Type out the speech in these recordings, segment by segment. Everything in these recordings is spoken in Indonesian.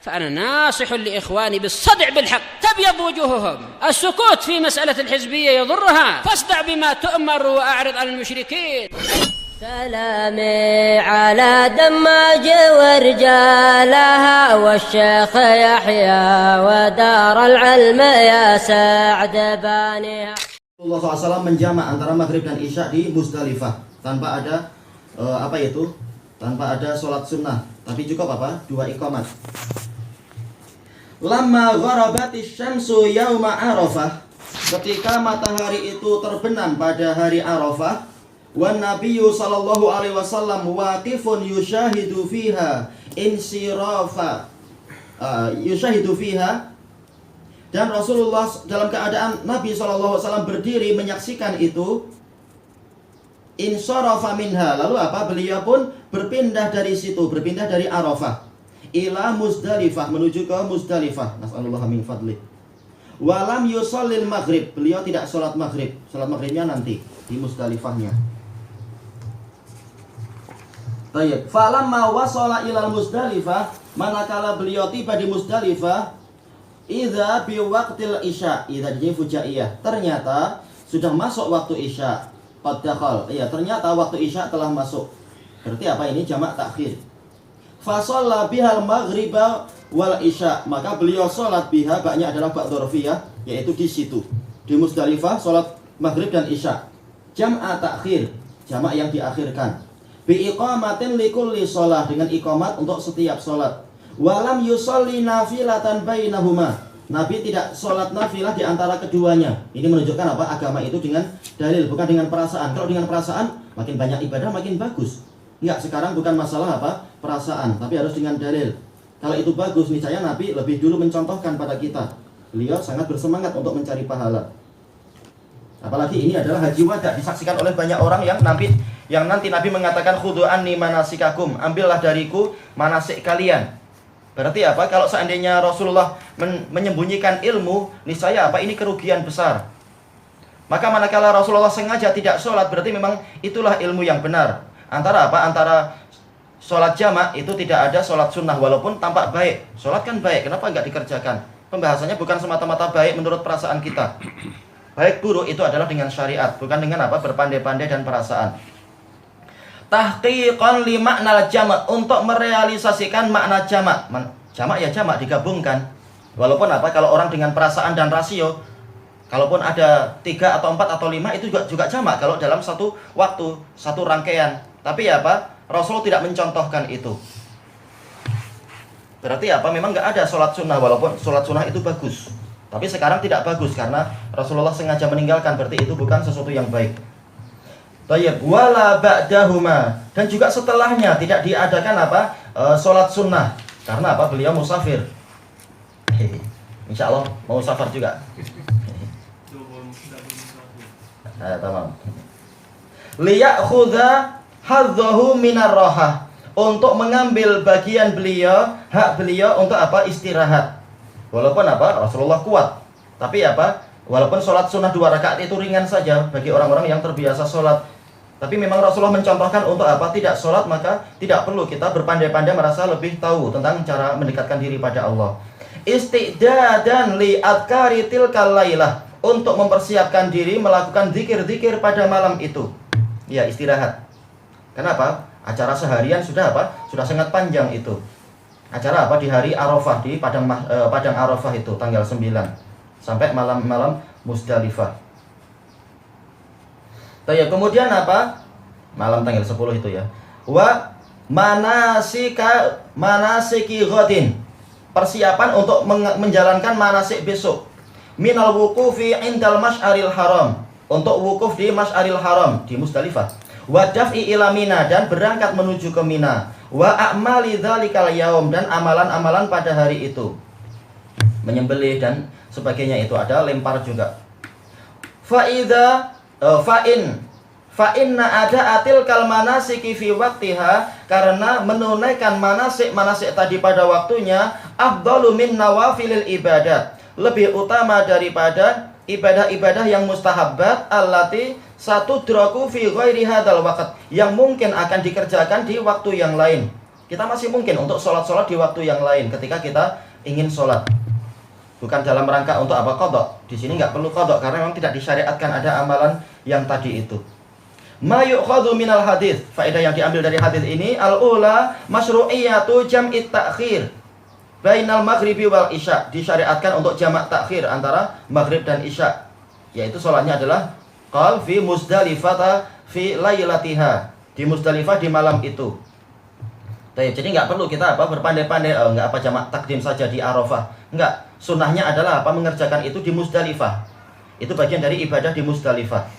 فأنا ناصح لإخواني بالصدع بالحق تبيض وجوههم. السكوت في مسألة الحزبية يضرها، فاصدع بما تؤمر وأعرض عن المشركين. سلامي على دماج ورجالها والشيخ يحيى ودار العلم يا سعد بانيها. Rasulullah SAW menjamak antara maghrib dan isya di Muzdalifah tanpa ada tanpa ada sholat sunnah, tapi cukup dua iqamat. Lamma gharabatis syamsu yauma Arafah, ketika matahari itu terbenam pada hari Arafah, wan nabiyyu sallallahu alaihi wasallam waqifun yushahidu fiha insirafa yushahidu fiha, dan Rasulullah dalam keadaan Nabi sallallahu alaihi wasallam berdiri menyaksikan itu, insarafa minha, lalu beliau pun berpindah dari situ, berpindah dari Arafah ila Muzdalifah, menuju ke Muzdalifah. Nas'alullah min fadli. Walam yusallil maghrib, beliau tidak sholat maghrib. Sholat maghribnya nanti di Muzdalifahnya. Baik, falamma wasala ilal Muzdalifah, manakala beliau tiba di Muzdalifah, idza bi waqtil isya, idza jadi fujaiyah, ternyata sudah masuk waktu isya. Qad dakhal, ternyata waktu isya telah masuk. Berarti ini jamak takhir. Fa shalla bihal maghriba wal isya, maka beliau sholat biha, baknya adalah bak dzarfiyah, yaitu di situ di Muzdalifah sholat maghrib dan isya. Jam'a takhir, jamak yang diakhirkan. Bi iqamatin likulli sholat, dengan iqamat untuk setiap sholat. Walam yusolli nafilatan bainahuma, Nabi tidak sholat nafilah di antara keduanya. Ini menunjukkan agama itu dengan dalil, bukan dengan perasaan. Kalau dengan perasaan, makin banyak ibadah makin bagus. Enggak, sekarang bukan masalah perasaan, tapi harus dengan dalil. Kalau itu bagus, niscaya Nabi lebih dulu mencontohkan pada kita. Beliau sangat bersemangat untuk mencari pahala. Apalagi ini adalah haji wada, disaksikan oleh banyak orang yang nanti Nabi mengatakan khudhu anni manasikakum, ambillah dariku manasik kalian. Berarti kalau seandainya Rasulullah menyembunyikan ilmu, niscaya ini kerugian besar. Maka manakala Rasulullah sengaja tidak sholat, berarti memang itulah ilmu yang benar. Antara sholat jamak itu tidak ada sholat sunnah, walaupun tampak baik. Sholat kan baik, kenapa nggak dikerjakan? Pembahasannya bukan semata-mata baik menurut perasaan kita. Baik buruk itu adalah dengan syariat, bukan dengan berpandai-pandai dan perasaan. Tahqiqan li makna jamak, untuk merealisasikan makna jamak. Jamak ya jamak, digabungkan. Walaupun kalau orang dengan perasaan dan rasio, kalaupun ada 3 atau 4 atau 5 itu juga jamak kalau dalam satu waktu, satu rangkaian. Tapi Rasulullah tidak mencontohkan itu. Berarti memang nggak ada sholat sunnah, walaupun sholat sunnah itu bagus. Tapi sekarang tidak bagus karena Rasulullah sengaja meninggalkan, berarti itu bukan sesuatu yang baik. Tayyib, wala ba'dahuma, dan juga setelahnya tidak diadakan sholat sunnah. Karena beliau musafir. Insya Allah mau safar juga. Tamam. Liya'khudha hadzahu minar rahah, untuk mengambil bagian beliau, hak beliau untuk istirahat. Walaupun Rasulullah kuat, tapi walaupun sholat sunnah 2 rakaat itu ringan saja bagi orang-orang yang terbiasa sholat. Tapi memang Rasulullah mencontohkan untuk tidak sholat, maka tidak perlu kita berpandai-pandai merasa lebih tahu tentang cara mendekatkan diri pada Allah. Isti'dadan li adkari tilkal lailah, untuk mempersiapkan diri melakukan zikir-zikir pada malam itu. Ya, istirahat. Kenapa? Acara seharian sudah sangat panjang itu. Acara di hari Arafah, di padang Arafah itu tanggal 9 sampai malam-malam Muzdalifah. Kemudian malam tanggal 10 itu ya. Wa manasiki ghadin, persiapan untuk menjalankan manasik besok. Minal wukufi indal masy'aril haram, untuk wukuf di masy'aril haram di Muzdalifah. Wa daf'i ila Mina, dan berangkat menuju ke Mina. Wa a'mali dzalikal yaum, dan amalan-amalan pada hari itu, menyembelih dan sebagainya, itu ada lempar juga. Fa inna ada'atil kal manasiki fi waqtiha, karena menunaikan manasik tadi pada waktunya, afdalu min nawafilil ibadat, lebih utama daripada ibadah-ibadah yang mustahabbat, allati satu draku fi ghairi hadzal waqt, yang mungkin akan dikerjakan di waktu yang lain. Kita masih mungkin untuk sholat-sholat di waktu yang lain ketika kita ingin sholat. Bukan dalam rangka untuk apa? Qadha. Di sini nggak perlu qadha karena memang tidak disyariatkan ada amalan yang tadi itu. Ma yu'khadhu minal hadis. Faedah yang diambil dari hadis ini al-ula masyru'iyatu jam'it ta'khir bainal maghribi wal isya. Disyariatkan untuk jamak takhir antara maghrib dan isya. Yaitu sholatnya adalah qal fi Muzdalifah fi lailatiha. Di Muzdalifah di malam itu. Jadi nggak perlu kita berpandai-pandai, nggak jamak takdim saja di Arafah. Nggak, sunnahnya adalah mengerjakan itu di Muzdalifah. Itu bagian dari ibadah di Muzdalifah.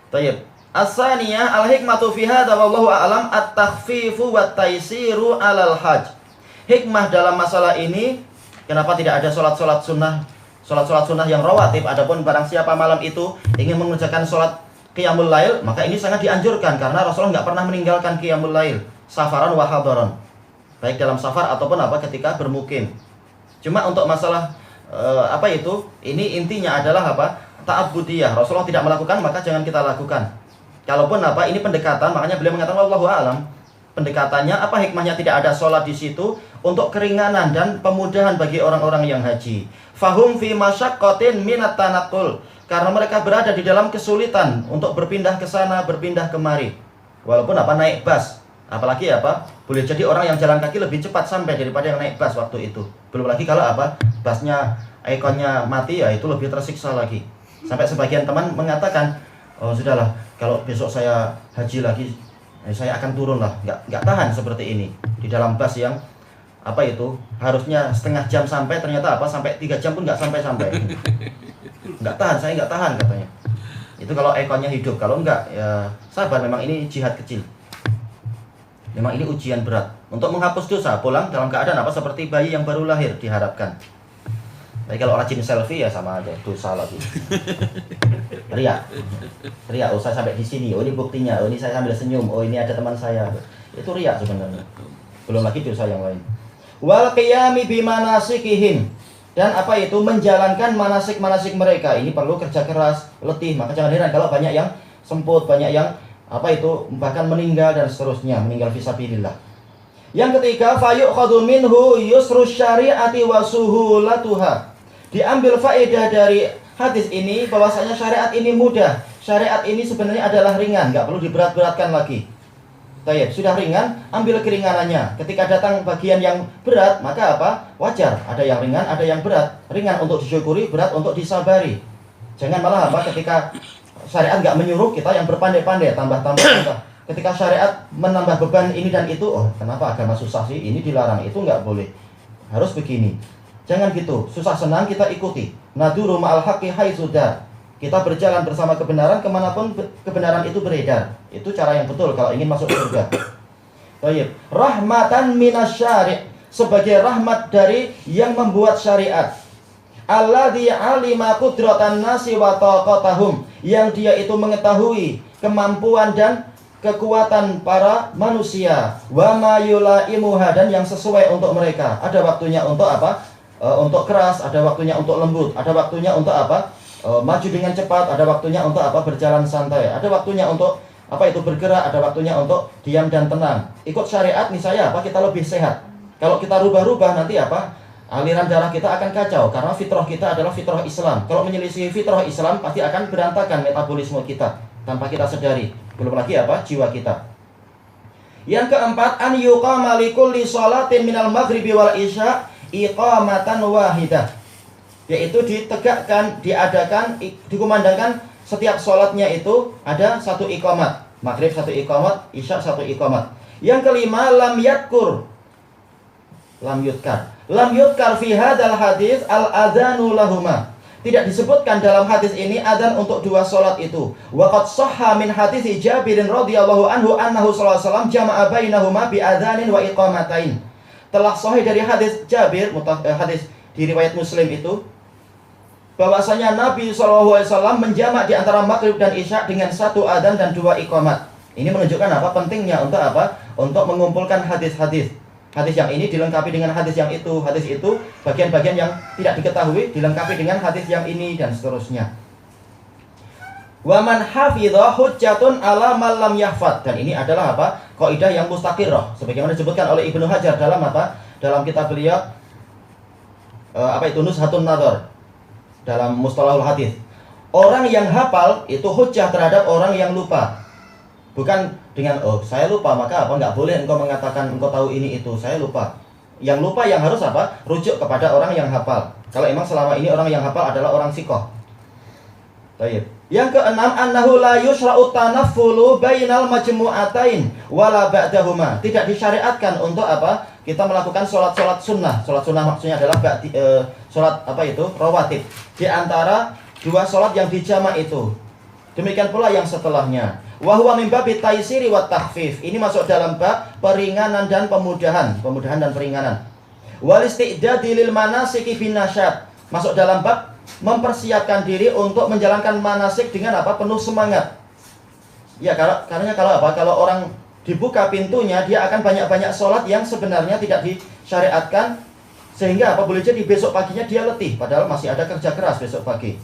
Tayyib. As-saniyah al-hikmatu fi hadza wallahu a'lam at-takhfifu wat taisiru 'alal hajj. Hikmah dalam masalah ini, kenapa tidak ada sholat-sholat sunnah yang rawatib? Adapun barang siapa malam itu ingin mengerjakan sholat qiyamul lail, maka ini sangat dianjurkan karena Rasulullah nggak pernah meninggalkan qiyamul lail. Safaran wa hadaran, baik dalam safar ataupun ketika bermukim. Cuma untuk masalah ini intinya adalah ta'abbudiyah. Rasulullah tidak melakukan, maka jangan kita lakukan. Kalaupun ini pendekatan, makanya beliau mengatakan wallahu a'lam. Pendekatannya hikmahnya tidak ada sholat di situ untuk keringanan dan pemudahan bagi orang-orang yang haji. Fahum fi masyaqqatin minat tanaqqul, karena mereka berada di dalam kesulitan untuk berpindah ke sana, berpindah kemari. Walaupun naik bus. Apalagi boleh jadi orang yang jalan kaki lebih cepat sampai daripada yang naik bus waktu itu. Belum lagi kalau busnya ikonnya mati, ya itu lebih tersiksa lagi. Sampai sebagian teman mengatakan, oh sudahlah, kalau besok saya haji lagi, saya akan turun lah, nggak tahan seperti ini di dalam bus yang harusnya setengah jam sampai, ternyata sampai 3 jam pun nggak sampai. Nggak tahan, saya nggak tahan katanya. Itu kalau ikonnya hidup, kalau enggak ya sabar, memang ini jihad kecil. Memang ini ujian berat untuk menghapus dosa, pulang dalam keadaan seperti bayi yang baru lahir diharapkan. Tapi kalau rajin selfie ya sama aja, dosa lagi. Ria, saya sampai di sini, ini buktinya, ini saya sambil senyum, ini ada teman saya. Itu ria sebenarnya. Belum lagi dosa yang lain. Wal qiyami bimanasikihim, dan menjalankan manasik-manasik mereka. Ini perlu kerja keras, letih, maka jangan heran kalau banyak yang semput, banyak yang bahkan meninggal dan seterusnya, meninggal fisabilillah. Yang ketiga, fayu'khadhu minhu yusru syari'ati wa suhulatuha. Diambil faedah dari hadis ini bahwasanya syariat ini mudah. Syariat ini sebenarnya adalah ringan, nggak perlu diberat-beratkan lagi. Tayyib, sudah ringan, ambil keringanannya. Ketika datang bagian yang berat, maka wajar, ada yang ringan, ada yang berat. Ringan untuk disyukuri, berat untuk disabari. Jangan malah ketika syariat nggak menyuruh kita yang berpandai-pandai, tambah. Ketika syariat menambah beban ini dan itu, kenapa agama susah sih? Ini dilarang, itu nggak boleh. Harus begini. Jangan gitu, susah senang kita ikuti. Naduru ma'al haqqi haitsu dar. Kita berjalan bersama kebenaran kemanapun kebenaran itu beredar. Itu cara yang betul kalau ingin masuk surga. Baik. Rahmatan minasyari', sebagai rahmat dari yang membuat syariat. Alladzi 'alima qudratan nasi wa taqatahum, yang dia itu mengetahui kemampuan dan kekuatan para manusia. Wa ma yulaimuha, dan yang sesuai untuk mereka. Ada waktunya untuk untuk keras, ada waktunya untuk lembut, ada waktunya untuk maju dengan cepat, ada waktunya untuk berjalan santai, ada waktunya untuk bergerak, ada waktunya untuk diam dan tenang. Ikut syariat misalnya kita lebih sehat. Kalau kita rubah-rubah nanti aliran darah kita akan kacau karena fitrah kita adalah fitrah Islam. Kalau menyelisih fitrah Islam pasti akan berantakan metabolisme kita tanpa kita sadari. Belum lagi jiwa kita. Yang keempat, an yuqama likulli shalatin minal maghribi wal isya iqamatan wahidah, yaitu ditegakkan, diadakan, dikumandangkan setiap sholatnya itu ada satu iqamat. Maghrib satu iqamat, isya satu iqamat. Yang kelima, lam yudkar fi hadzal hadis al-adzanu lahuma. Tidak disebutkan dalam hadis ini adzan untuk dua sholat itu. Wa qad shahha min hadis Jabir radhiyallahu anhu annahu sallallahu alaihi wasallam jama'a bainahuma bi adzanin wa iqamatain. Telah sahih dari hadis Jabir, hadis di riwayat Muslim itu, bahwasanya Nabi SAW menjamak di antara maghrib dan isya dengan satu adzan dan dua iqamat. Ini menunjukkan pentingnya untuk untuk mengumpulkan hadis-hadis. Hadis yang ini dilengkapi dengan hadis yang itu. Hadis itu bagian-bagian yang tidak diketahui dilengkapi dengan hadis yang ini dan seterusnya. Wa man hafidha hujjatun ala man lam yahfad. Dan ini adalah apa? Kaidah yang mustaqirrah sebagaimana disebutkan oleh Ibnu Hajar dalam apa? Dalam kitab beliau Nuzhatun Nadhar dalam Mustalahul Hadis. Orang yang hafal itu hujjah terhadap orang yang lupa. Bukan dengan saya lupa maka apa? Enggak boleh engkau mengatakan engkau tahu ini itu, saya lupa. Yang lupa yang harus apa? Rujuk kepada orang yang hafal. Kalau emang selama ini orang yang hafal adalah orang sikoh. Baik. Yang keenam, annahu la yushra'u tanaffulu bainal majmu'atain wala ba'dahuma. Tidak disyariatkan untuk apa? Kita melakukan sholat sunnah. Sholat sunnah maksudnya adalah sholat rawatib di antara dua sholat yang dijamak itu. Demikian pula yang setelahnya. Wa huwa min babi taysiri wa takhfif. Ini masuk dalam bab peringanan dan pemudahan dan peringanan. Wal isti'dadi lil manasiki bin nasyat. Masuk dalam bab mempersiapkan diri untuk menjalankan manasik dengan apa? Penuh semangat. Ya, karena kalau orang dibuka pintunya, dia akan banyak-banyak sholat yang sebenarnya tidak disyariatkan, sehingga apa? Boleh jadi besok paginya dia letih, padahal masih ada kerja keras besok pagi.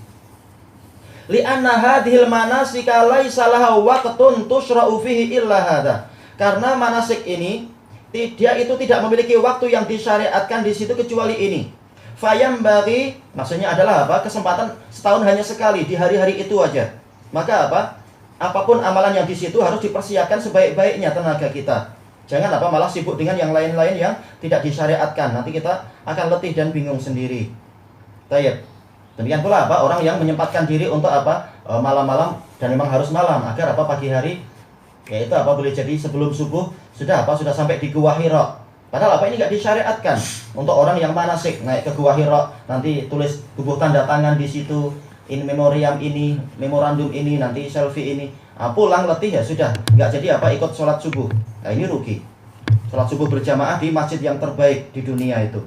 Li'anna hadhil manasika laisa laha waqtun tushra'u fihi illa hadha. Karena manasik ini dia itu tidak memiliki waktu yang disyariatkan di situ kecuali ini. Fayam bagi maksudnya adalah apa? Kesempatan setahun hanya sekali di hari-hari itu aja. Maka apa? Apapun amalan yang di situ harus dipersiapkan sebaik-baiknya tenaga kita. Jangan apa malah sibuk dengan yang lain-lain yang tidak disyariatkan. Nanti kita akan letih dan bingung sendiri. Tayyib. Demikian pula apa? Orang yang menyempatkan diri untuk apa? Malam-malam dan memang harus malam agar apa? Pagi hari yaitu apa? Boleh jadi sebelum subuh sudah sampai di Gua Hira. Padahal apa ini nggak disyariatkan untuk orang yang manasik naik ke Gua Hira, nanti tulis tubuh tanda tangan di situ, in memoriam ini, memorandum ini, nanti selfie ini. Pulang letih ya sudah, nggak jadi apa ikut sholat subuh. Nah ini rugi. Sholat subuh berjamaah di masjid yang terbaik di dunia itu.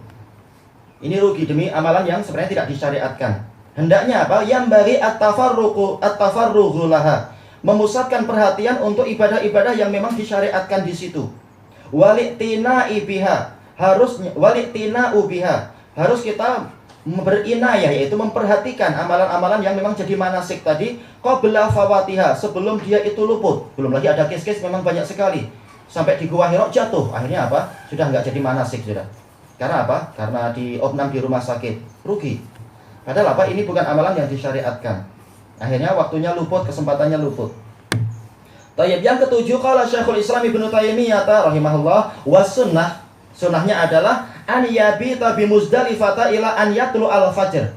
Ini rugi demi amalan yang sebenarnya tidak disyariatkan. Hendaknya apa? Yang bagi at-tafarrughu laha. Memusatkan perhatian untuk ibadah-ibadah yang memang disyariatkan di situ. Wali'tina'u biha, harus kita berinayah, yaitu memperhatikan amalan-amalan yang memang jadi manasik tadi qabla fawatiha, sebelum dia itu luput. Belum lagi ada kes-kes memang banyak sekali sampai di Gua Hira jatuh, akhirnya apa? Sudah nggak jadi manasik sudah. Karena apa? Karena diopnam di rumah sakit, rugi. Padahal apa? Ini bukan amalan yang disyariatkan. Akhirnya waktunya luput, kesempatannya luput. Tayyib, yang ketujuh, qala Syekhul Islam Ibnu Taimiyah rahimahullah, was sunnahnya adalah an yabita bi Muzdalifah ila an yatlu al-fajr.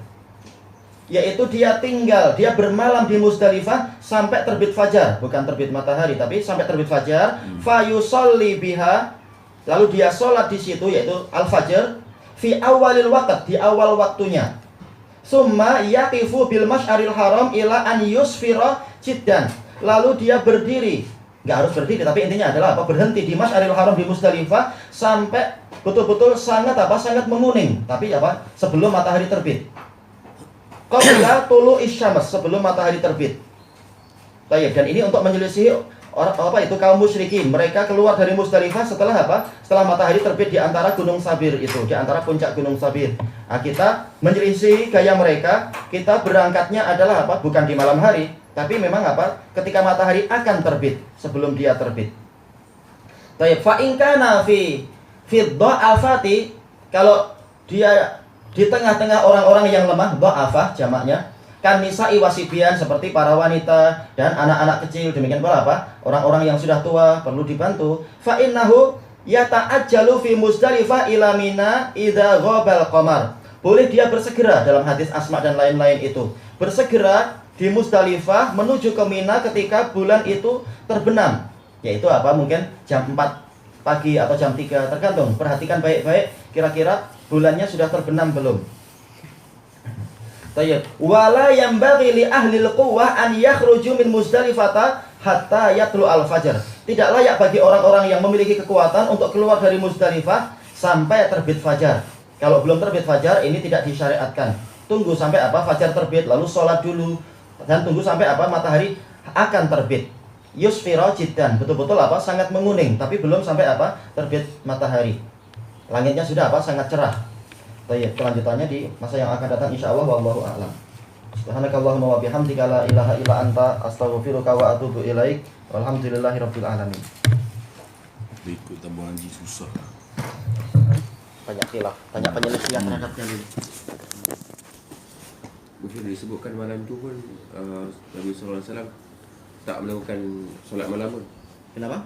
Yaitu dia bermalam di Muzdalifah sampai terbit fajar, bukan terbit matahari tapi sampai terbit fajar, fa yusalli biha, lalu dia sholat di situ yaitu al-fajr fi awalil waqt, di awal waktunya. Summa yaqifu bil masy'aril haram ila an yusfira jiddan. Lalu dia berdiri, nggak harus berdiri tapi intinya adalah apa? Berhenti di Masy'aril Haram di Muzdalifah sampai betul-betul sangat menguning, tapi apa? Sebelum matahari terbit. Qabla tulu'i syams, sebelum matahari terbit. Baik, dan ini untuk menyelisih kaum musyrikin. Mereka keluar dari Muzdalifah setelah apa? Setelah matahari terbit di antara Gunung Sabir itu, di antara puncak Gunung Sabir. Nah, kita menyelisih gaya mereka, kita berangkatnya adalah apa? Bukan di malam hari, tapi memang apa? Ketika matahari akan terbit, sebelum dia terbit. Baik, fa in kana fi dha'afati, kalau dia di tengah-tengah orang-orang yang lemah, dha'afah jamaknya, kan nisa'i wasibian, seperti para wanita dan anak-anak kecil. Demikian pula apa? Orang-orang yang sudah tua perlu dibantu. Fa innahu yata'ajjalu fi Muzdalifah ila Mina idza ghabal qamar. Boleh dia bersegera, dalam hadis Asma dan lain-lain itu. Bersegera di Muzdalifah menuju ke Mina ketika bulan itu terbenam. Yaitu apa? Mungkin jam 4 pagi atau jam 3, tergantung. Perhatikan baik-baik kira-kira bulannya sudah terbenam belum. Tayyib. Wala yanbaghi li ahli al-quwwah an yakhruju min Muzdalifah hatta yatlu al-fajr. Tidak layak bagi orang-orang yang memiliki kekuatan untuk keluar dari Muzdalifah sampai terbit fajar. Kalau belum terbit fajar ini tidak disyariatkan. Tunggu sampai apa? Fajar terbit, lalu sholat dulu dan tunggu sampai apa? Matahari akan terbit. Yusfira jiddan, betul-betul apa? Sangat menguning, tapi belum sampai apa? Terbit matahari. Langitnya sudah apa? Sangat cerah. Baik, kelanjutannya di masa yang akan datang insyaallah, wallahu a'lam. Subhanakallahumma wa bihamdika la ilaha illa anta astaghfiruka wa atubu ilaik. Walhamdulillahirabbil alamin. Ikut tambah haji susah. Banyak khilaf, banyak penyelesaian terhadap dalil. Mungkin disebutkan malam tu pun Nabi SAW tak melakukan solat malam pun. Kenapa?